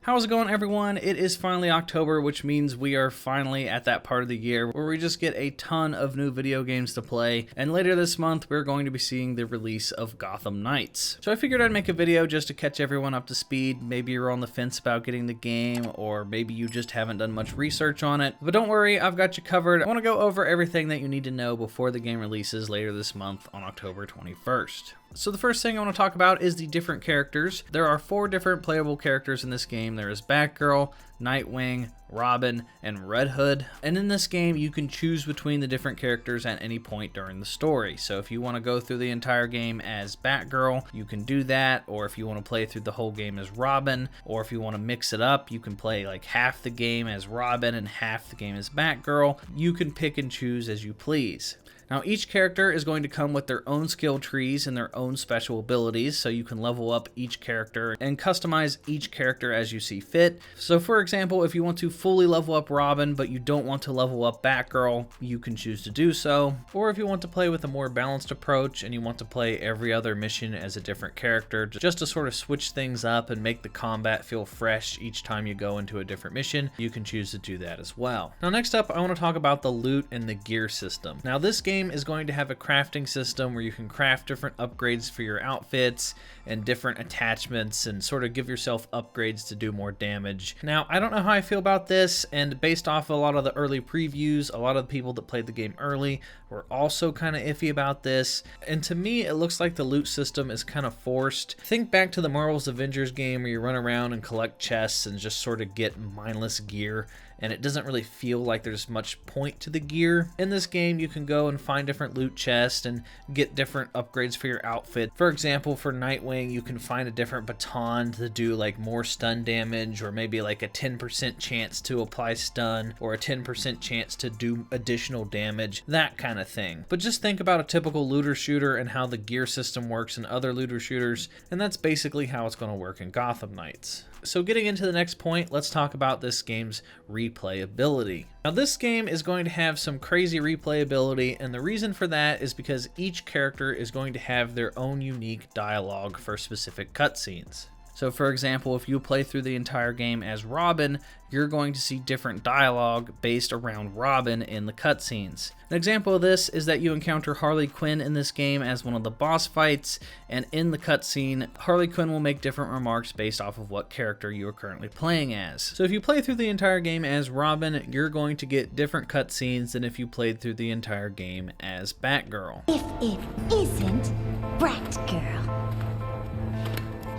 How's it going, everyone? It is finally October, which means we are finally at that part of the year where we just get a ton of new video games to play, and later this month we're going to be seeing the release of Gotham Knights. So I figured I'd make a video just to catch everyone up to speed. Maybe you're on the fence about getting the game, or maybe you just haven't done much research on it. But don't worry, I've got you covered. I want to go over everything that you need to know before the game releases later this month on October 21st. So the first thing I want to talk about is the different characters. There are 4 different playable characters in this game. There is Batgirl, Nightwing, Robin, and Red Hood. And in this game, you can choose between the different characters at any point during the story. So if you want to go through the entire game as Batgirl, you can do that. Or if you want to play through the whole game as Robin, or if you want to mix it up, you can play like half the game as Robin and half the game as Batgirl. You can pick and choose as you please. Now, each character is going to come with their own skill trees and their own special abilities, so you can level up each character and customize each character as you see fit. So for example, if you want to fully level up Robin, but you don't want to level up Batgirl, you can choose to do so. Or if you want to play with a more balanced approach and you want to play every other mission as a different character, just to sort of switch things up and make the combat feel fresh each time you go into a different mission, you can choose to do that as well. Now next up, I want to talk about the loot and the gear system. Now this game is going to have a crafting system where you can craft different upgrades for your outfits and different attachments and sort of give yourself upgrades to do more damage. Now, I don't know how I feel about this, and based off a lot of the early previews, a lot of the people that played the game early were also kind of iffy about this. And to me, it looks like the loot system is kind of forced. Think back to the Marvel's Avengers game where you run around and collect chests and just sort of get mindless gear, and it doesn't really feel like there's much point to the gear. In this game, you can go and find different loot chests and get different upgrades for your outfit. For example, for Nightwing, you can find a different baton to do like more stun damage, or maybe like a 10% chance to apply stun, or a 10% chance to do additional damage, that kind of thing. But just think about a typical looter shooter and how the gear system works in other looter shooters, and that's basically how it's going to work in Gotham Knights. So getting into the next point, let's talk about this game's replayability. Now this game is going to have some crazy replayability, and the reason for that is because each character is going to have their own unique dialogue for specific cutscenes. So for example, if you play through the entire game as Robin, you're going to see different dialogue based around Robin in the cutscenes. An example of this is that you encounter Harley Quinn in this game as one of the boss fights, and in the cutscene, Harley Quinn will make different remarks based off of what character you are currently playing as. So if you play through the entire game as Robin, you're going to get different cutscenes than if you played through the entire game as Batgirl. If it isn't Bratgirl.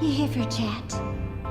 You here for a chat?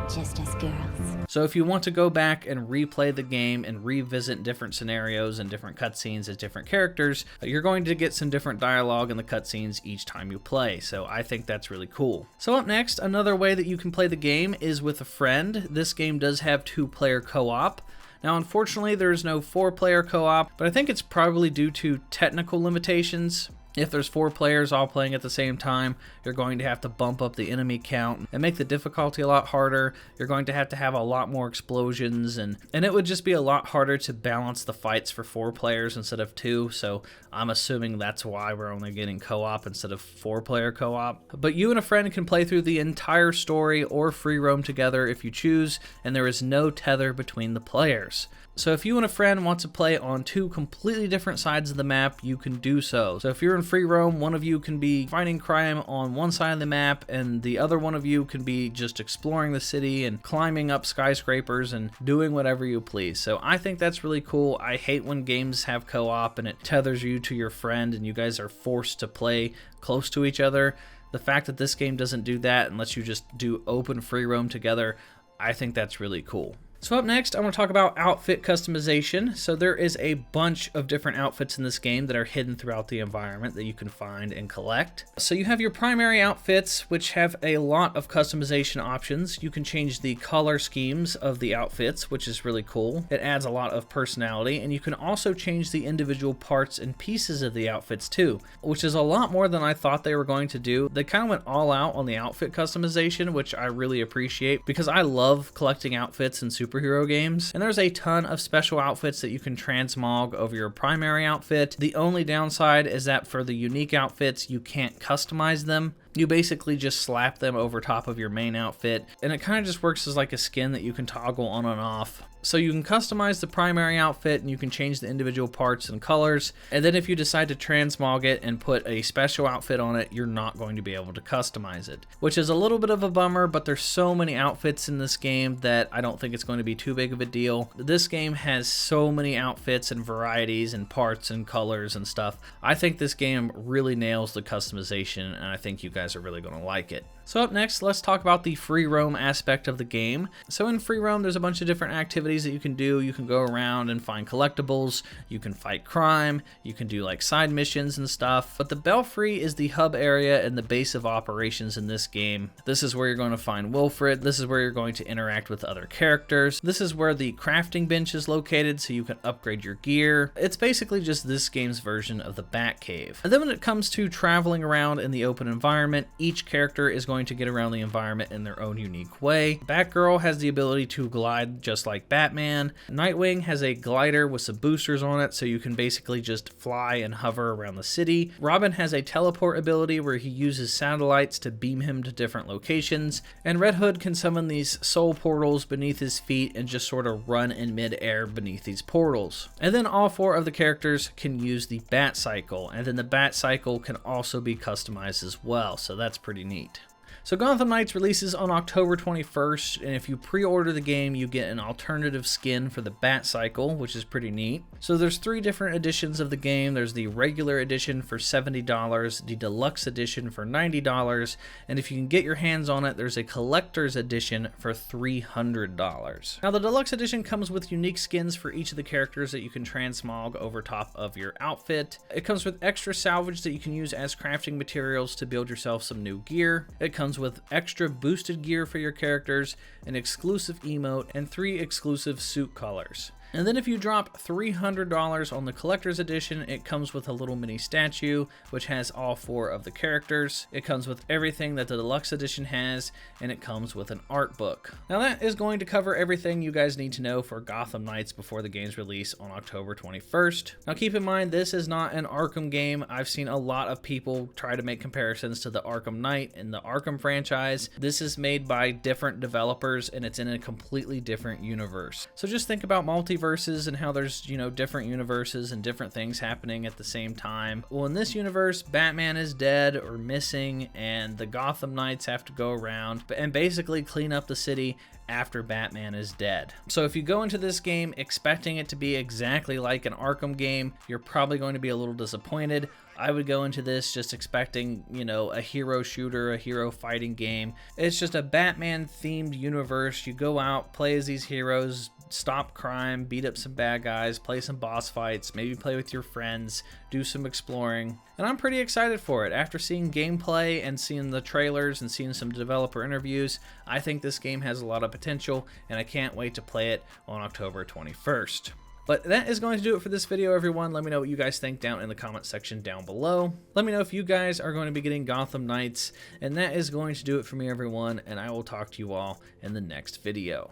Just us girls. So if you want to go back and replay the game and revisit different scenarios and different cutscenes as different characters, you're going to get some different dialogue in the cutscenes each time you play. So I think that's really cool. So up next, another way that you can play the game is with a friend. This game does have 2-player co-op. Now, unfortunately, there is no 4-player co-op, but I think it's probably due to technical limitations. If there's 4 players all playing at the same time, you're going to have to bump up the enemy count and make the difficulty a lot harder. You're going to have a lot more explosions, and it would just be a lot harder to balance the fights for 4 players instead of 2, so I'm assuming that's why we're only getting co-op instead of 4-player co-op. But you and a friend can play through the entire story or free roam together if you choose, and there is no tether between the players. So if you and a friend want to play on 2 completely different sides of the map, you can do so. So if you're in free roam, one of you can be fighting crime on one side of the map, and the other one of you can be just exploring the city and climbing up skyscrapers and doing whatever you please. So I think that's really cool. I hate when games have co-op and it tethers you to your friend and you guys are forced to play close to each other. The fact that this game doesn't do that and lets you just do open free roam together, I think that's really cool. So up next, I want to talk about outfit customization. So there is a bunch of different outfits in this game that are hidden throughout the environment that you can find and collect. So you have your primary outfits, which have a lot of customization options. You can change the color schemes of the outfits, which is really cool. It adds a lot of personality, and you can also change the individual parts and pieces of the outfits too, which is a lot more than I thought they were going to do. They kind of went all out on the outfit customization, which I really appreciate because I love collecting outfits in superhero games, and there's a ton of special outfits that you can transmog over your primary outfit. The only downside is that for the unique outfits, you can't customize them. You basically just slap them over top of your main outfit, and it kind of just works as like a skin that you can toggle on and off. So you can customize the primary outfit and you can change the individual parts and colors. And then if you decide to transmog it and put a special outfit on it, you're not going to be able to customize it, which is a little bit of a bummer, but there's so many outfits in this game that I don't think it's going to be too big of a deal. This game has so many outfits and varieties and parts and colors and stuff. I think this game really nails the customization, and I think you guys are really going to like it. So up next, let's talk about the free roam aspect of the game. So in free roam, there's a bunch of different activities that you can do. You can go around and find collectibles, you can fight crime, you can do like side missions and stuff. But the Belfry is the hub area and the base of operations in this game. This is where you're going to find Wilfred. This is where you're going to interact with other characters. This is where the crafting bench is located so you can upgrade your gear. It's basically just this game's version of the Batcave. And then when it comes to traveling around in the open environment, each character is going to get around the environment in their own unique way. Batgirl has the ability to glide just like Batman. Nightwing has a glider with some boosters on it, so you can basically just fly and hover around the city. Robin has a teleport ability where he uses satellites to beam him to different locations. And Red Hood can summon these soul portals beneath his feet and just sort of run in mid-air beneath these portals. And then all four of the characters can use the Bat Cycle, and then the Bat Cycle can also be customized as well, so that's pretty neat. So Gotham Knights releases on October 21st, and if you pre-order the game, you get an alternative skin for the Bat Cycle, which is pretty neat. So there's 3 different editions of the game. There's the regular edition for $70, the deluxe edition for $90, and if you can get your hands on it, there's a collector's edition for $300. Now the deluxe edition comes with unique skins for each of the characters that you can transmog over top of your outfit. It comes with extra salvage that you can use as crafting materials to build yourself some new gear. It comes with extra boosted gear for your characters, an exclusive emote, and 3 exclusive suit colors. And then if you drop $300 on the collector's edition, it comes with a little mini statue, which has all 4 of the characters. It comes with everything that the deluxe edition has, and it comes with an art book. Now that is going to cover everything you guys need to know for Gotham Knights before the game's release on October 21st. Now keep in mind, this is not an Arkham game. I've seen a lot of people try to make comparisons to the Arkham Knight and the Arkham franchise. This is made by different developers, and it's in a completely different universe. So just think about multiverses and how there's, you know, different universes and different things happening at the same time. Well, in this universe, Batman is dead or missing, and the Gotham Knights have to go around and basically clean up the city after Batman is dead. So if you go into this game expecting it to be exactly like an Arkham game, you're probably going to be a little disappointed. I would go into this just expecting, you know, a hero shooter, a hero fighting game. It's just a Batman themed universe. You go out, play as these heroes, stop crime, beat up some bad guys, play some boss fights, maybe play with your friends, do some exploring. And I'm pretty excited for it. After seeing gameplay and seeing the trailers and seeing some developer interviews, I think this game has a lot of potential, and I can't wait to play it on October 21st. But that is going to do it for this video, everyone. Let me know what you guys think down in the comment section down below. Let me know if you guys are going to be getting Gotham Knights. And that is going to do it for me, everyone. And I will talk to you all in the next video.